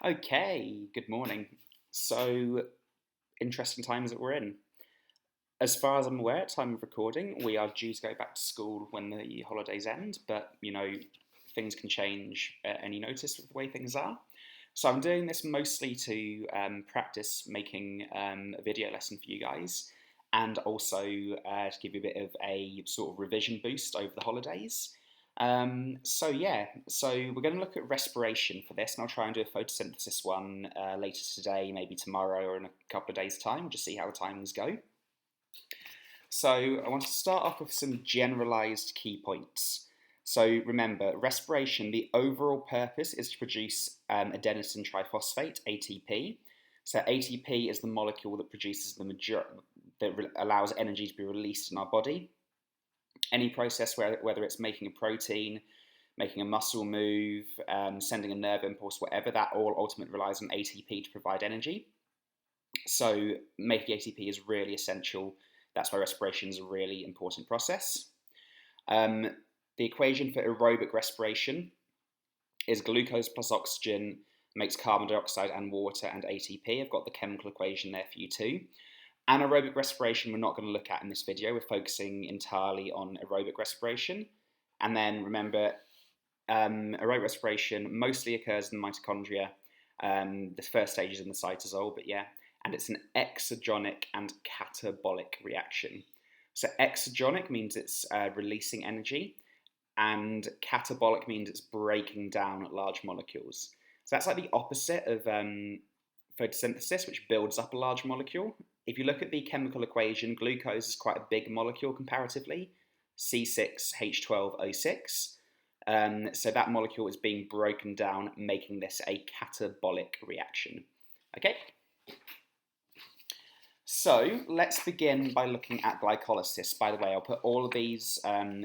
Okay, good morning. So, interesting times that we're in. As far as I'm aware, at time of recording, we are due to go back to school when the holidays end, but things can change at any notice with the way things are. So, I'm doing this mostly to practice making a video lesson for you guys and also to give you a bit of a sort of revision boost over the holidays. So we're going to look at respiration for this, and I'll try and do a photosynthesis one later today, maybe tomorrow or in a couple of days' time, just see how the timings go. So I want to start off with some generalised key points. So remember, respiration, the overall purpose is to produce adenosine triphosphate, ATP. So ATP is the molecule that produces that allows energy to be released in our body. Any process, whether it's making a protein, making a muscle move, sending a nerve impulse, whatever, that all ultimately relies on ATP to provide energy. So making ATP is really essential. That's why respiration is a really important process. The equation for aerobic respiration is glucose plus oxygen makes carbon dioxide and water and ATP. I've got the chemical equation there for you too. Anaerobic respiration we're not going to look at in this video. We're focusing entirely on aerobic respiration. And then remember, aerobic respiration mostly occurs in the mitochondria. The first stage is in the cytosol, but yeah. And it's an exergonic and catabolic reaction. So exergonic means it's releasing energy, and catabolic means it's breaking down large molecules. So that's like the opposite of photosynthesis, which builds up a large molecule. If you look at the chemical equation, glucose is quite a big molecule comparatively, C6H12O6. So that molecule is being broken down, making this a catabolic reaction. Okay? So let's begin by looking at glycolysis. By the way, I'll put all of these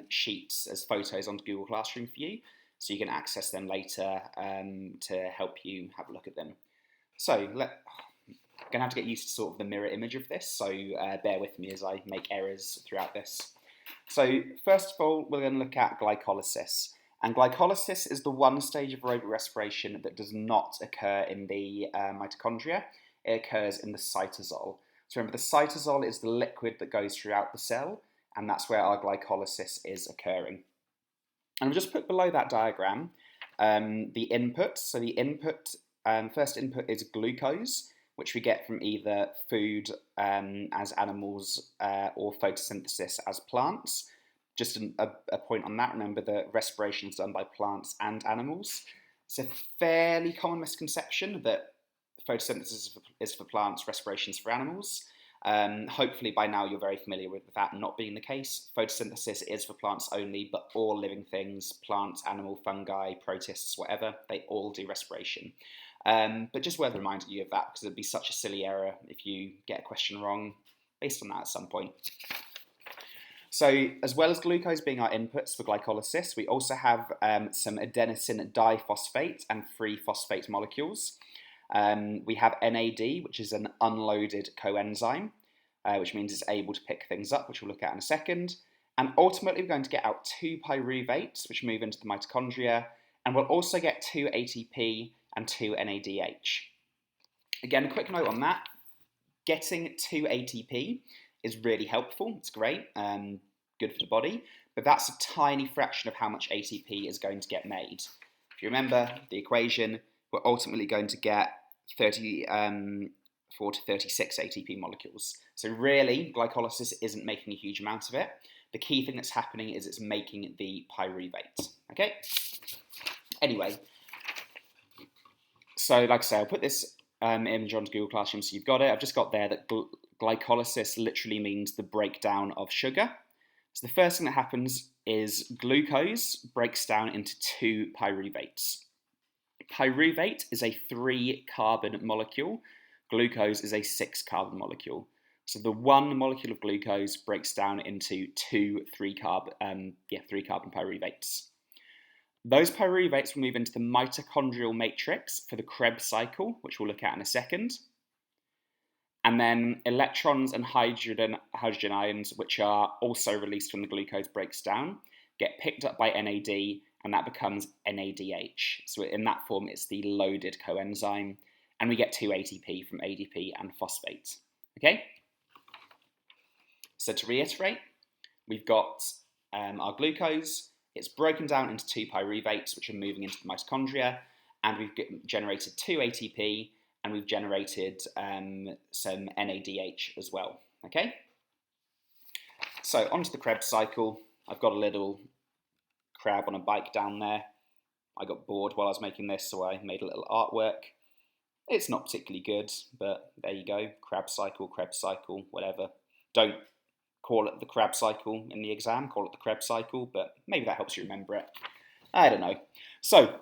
sheets as photos onto Google Classroom for you, so you can access them later to help you have a look at them. So I'm going to have to get used to sort of the mirror image of this, so bear with me as I make errors throughout this. So first of all, we're going to look at glycolysis. And glycolysis is the one stage of aerobic respiration that does not occur in the mitochondria. It occurs in the cytosol. So remember, the cytosol is the liquid that goes throughout the cell, and that's where our glycolysis is occurring. And I've just put below that diagram the input. So the first input is glucose, which we get from either food as animals or photosynthesis as plants. Just a point on that, remember that respiration is done by plants and animals. It's a fairly common misconception that photosynthesis is for plants, respiration is for animals. Hopefully by now you're very familiar with that not being the case. Photosynthesis is for plants only, but all living things, plants, animal, fungi, protists, whatever, they all do respiration. But just worth reminding you of that, because it'd be such a silly error if you get a question wrong based on that at some point. So as well as glucose being our inputs for glycolysis, we also have some adenosine diphosphate and free phosphate molecules. We have NAD, which is an unloaded coenzyme, which means it's able to pick things up, which we'll look at in a second. And ultimately, we're going to get out 2 pyruvates, which move into the mitochondria, and we'll also get 2 ATP and 2 NADH. Again, a quick note on that. Getting 2 ATP is really helpful. It's great, good for the body, but that's a tiny fraction of how much ATP is going to get made. If you remember the equation, we're ultimately going to get 34 to 36 ATP molecules. So really, glycolysis isn't making a huge amount of it. The key thing that's happening is it's making the pyruvate. Okay? Anyway, so like I say, I'll put this image onto Google Classroom so you've got it. I've just got there that glycolysis literally means the breakdown of sugar. So the first thing that happens is glucose breaks down into 2 pyruvates. Pyruvate is a 3-carbon molecule. Glucose is a 6-carbon molecule. So the one molecule of glucose breaks down into 2 3-carbon pyruvates. Those pyruvates will move into the mitochondrial matrix for the Krebs cycle, which we'll look at in a second. And then electrons and hydrogen ions, which are also released when the glucose breaks down, get picked up by NAD and that becomes NADH. So in that form, it's the loaded coenzyme, and we get 2 ATP from ADP and phosphate. Okay? So to reiterate, we've got our glucose. It's broken down into 2 pyruvates, which are moving into the mitochondria, and we've generated 2 ATP, and we've generated some NADH as well. Okay? So onto the Krebs cycle. I've got a little crab on a bike down there. I got bored while I was making this, so I made a little artwork. It's not particularly good, but there you go. Krebs cycle, whatever. Don't call it the Krebs cycle in the exam, call it the Krebs cycle, but maybe that helps you remember it. I don't know. So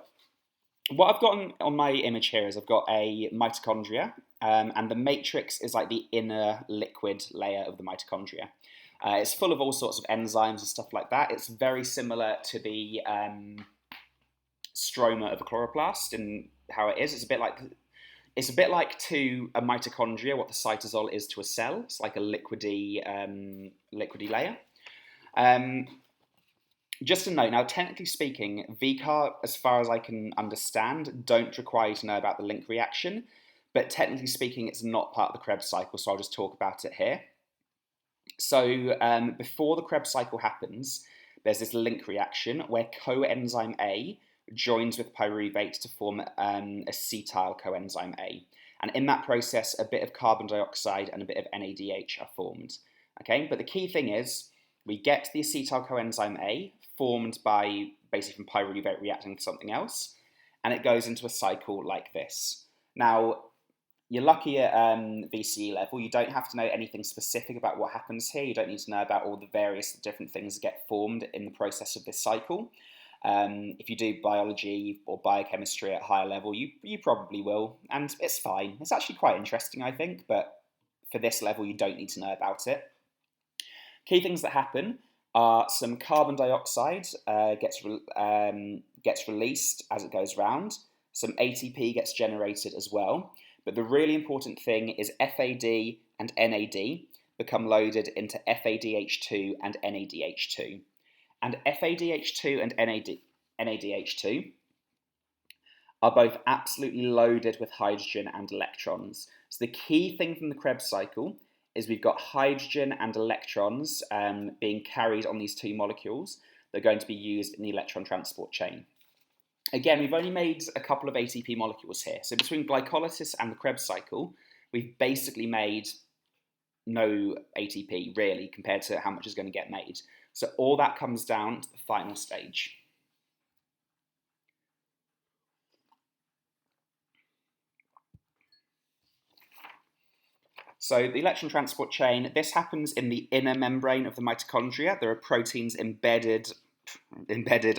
what I've got on my image here is I've got a mitochondria, and the matrix is like the inner liquid layer of the mitochondria. It's full of all sorts of enzymes and stuff like that. It's very similar to the stroma of a chloroplast in how it is. It's a bit like to a mitochondria what the cytosol is to a cell. It's like a liquidy layer. Just a note, now technically speaking, VCAR, as far as I can understand, don't require you to know about the link reaction, but technically speaking, it's not part of the Krebs cycle, so I'll just talk about it here. So before the Krebs cycle happens, there's this link reaction where coenzyme A joins with pyruvate to form acetyl coenzyme A. And in that process, a bit of carbon dioxide and a bit of NADH are formed. Okay, but the key thing is we get the acetyl coenzyme A formed by basically from pyruvate reacting with something else, and it goes into a cycle like this. Now, you're lucky at VCE level. You don't have to know anything specific about what happens here. You don't need to know about all the various different things that get formed in the process of this cycle. If you do biology or biochemistry at higher level, you probably will, and it's fine. It's actually quite interesting, I think, but for this level, you don't need to know about it. Key things that happen are some carbon dioxide gets released as it goes round. Some ATP gets generated as well. But the really important thing is FAD and NAD become loaded into FADH2 and NADH2. And FADH2 and NADH2 are both absolutely loaded with hydrogen and electrons. So the key thing from the Krebs cycle is we've got hydrogen and electrons being carried on these 2 molecules that are going to be used in the electron transport chain. Again, we've only made a couple of ATP molecules here. So between glycolysis and the Krebs cycle, we've basically made no ATP, really, compared to how much is going to get made. So all that comes down to the final stage. So the electron transport chain, this happens in the inner membrane of the mitochondria. There are proteins embedded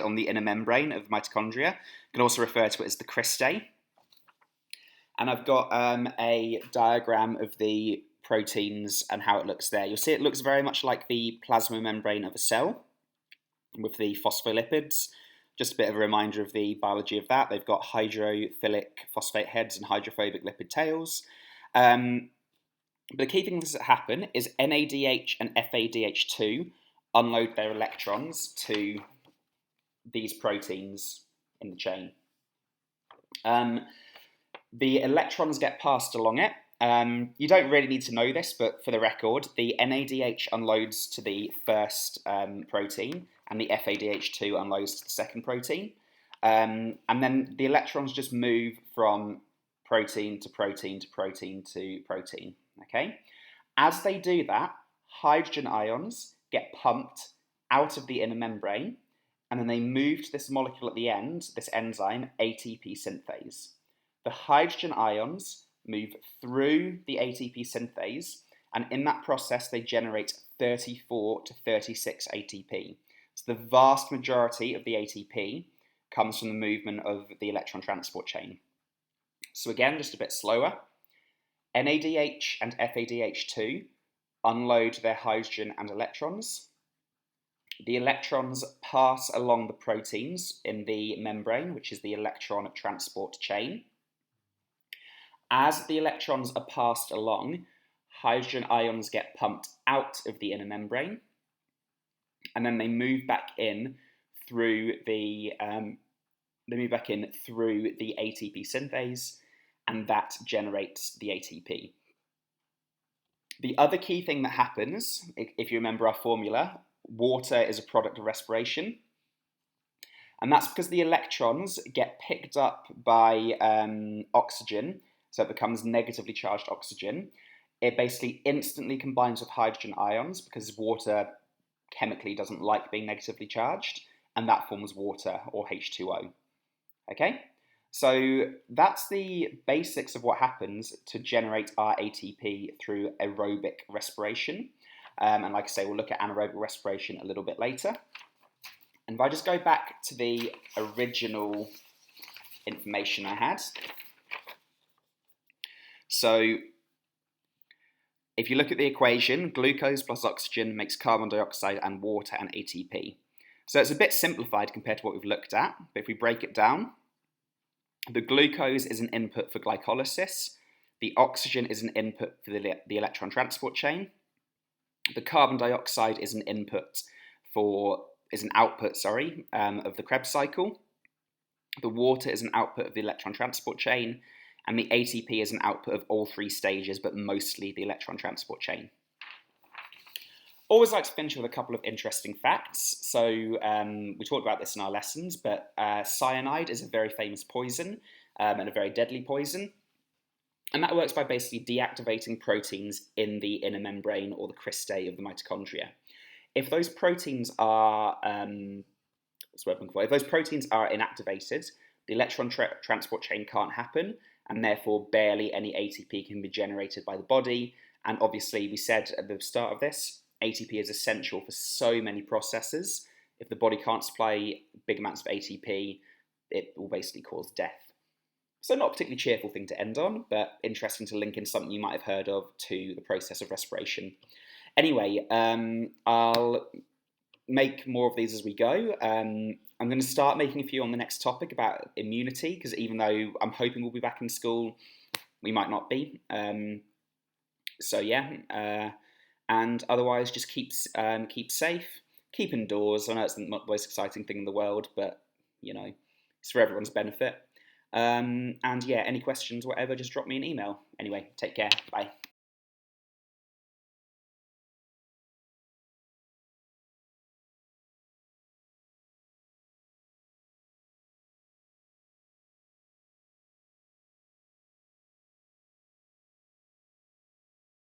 on the inner membrane of mitochondria. You can also refer to it as the cristae. And I've got a diagram of the proteins and how it looks there. You'll see it looks very much like the plasma membrane of a cell with the phospholipids. Just a bit of a reminder of the biology of that. They've got hydrophilic phosphate heads and hydrophobic lipid tails. But the key things that happen is NADH and FADH2 unload their electrons to these proteins in the chain. The electrons get passed along it. You don't really need to know this, but for the record, the NADH unloads to the first protein, and the FADH2 unloads to the second protein. And then the electrons just move from protein to protein to protein to protein. Okay? As they do that, hydrogen ions get pumped out of the inner membrane, and then they move to this molecule at the end, this enzyme, ATP synthase. The hydrogen ions move through the ATP synthase, and in that process they generate 34 to 36 ATP. So the vast majority of the ATP comes from the movement of the electron transport chain. So again, just a bit slower. NADH and FADH2 unload their hydrogen and electrons. The electrons pass along the proteins in the membrane, which is the electron transport chain. As the electrons are passed along, hydrogen ions get pumped out of the inner membrane, and then they move back in through the through the ATP synthase, and that generates the ATP. The other key thing that happens, if you remember our formula, water is a product of respiration. And that's because the electrons get picked up by oxygen, so it becomes negatively charged oxygen. It basically instantly combines with hydrogen ions because water chemically doesn't like being negatively charged, and that forms water, or H2O. Okay? So that's the basics of what happens to generate our ATP through aerobic respiration. And like I say, we'll look at anaerobic respiration a little bit later. And if I just go back to the original information I had. So if you look at the equation, glucose plus oxygen makes carbon dioxide and water and ATP. So it's a bit simplified compared to what we've looked at, but if we break it down, the glucose is an input for glycolysis, the oxygen is an input for the electron transport chain, the carbon dioxide is an output, of the Krebs cycle, the water is an output of the electron transport chain, and the ATP is an output of all three stages, but mostly the electron transport chain. Always like to finish with a couple of interesting facts. So we talked about this in our lessons, but cyanide is a very famous poison and a very deadly poison. And that works by basically deactivating proteins in the inner membrane or the cristae of the mitochondria. If those proteins are inactivated, the electron transport chain can't happen, and therefore barely any ATP can be generated by the body. And obviously, we said at the start of this, ATP is essential for so many processes. If the body can't supply big amounts of ATP, it will basically cause death. So not a particularly cheerful thing to end on, but interesting to link in something you might have heard of to the process of respiration. Anyway, I'll make more of these as we go. I'm going to start making a few on the next topic about immunity, because even though I'm hoping we'll be back in school, we might not be. And otherwise, just keep safe, keep indoors. I know it's not the most exciting thing in the world, but it's for everyone's benefit. And yeah, any questions, whatever, just drop me an email. Anyway, take care. Bye.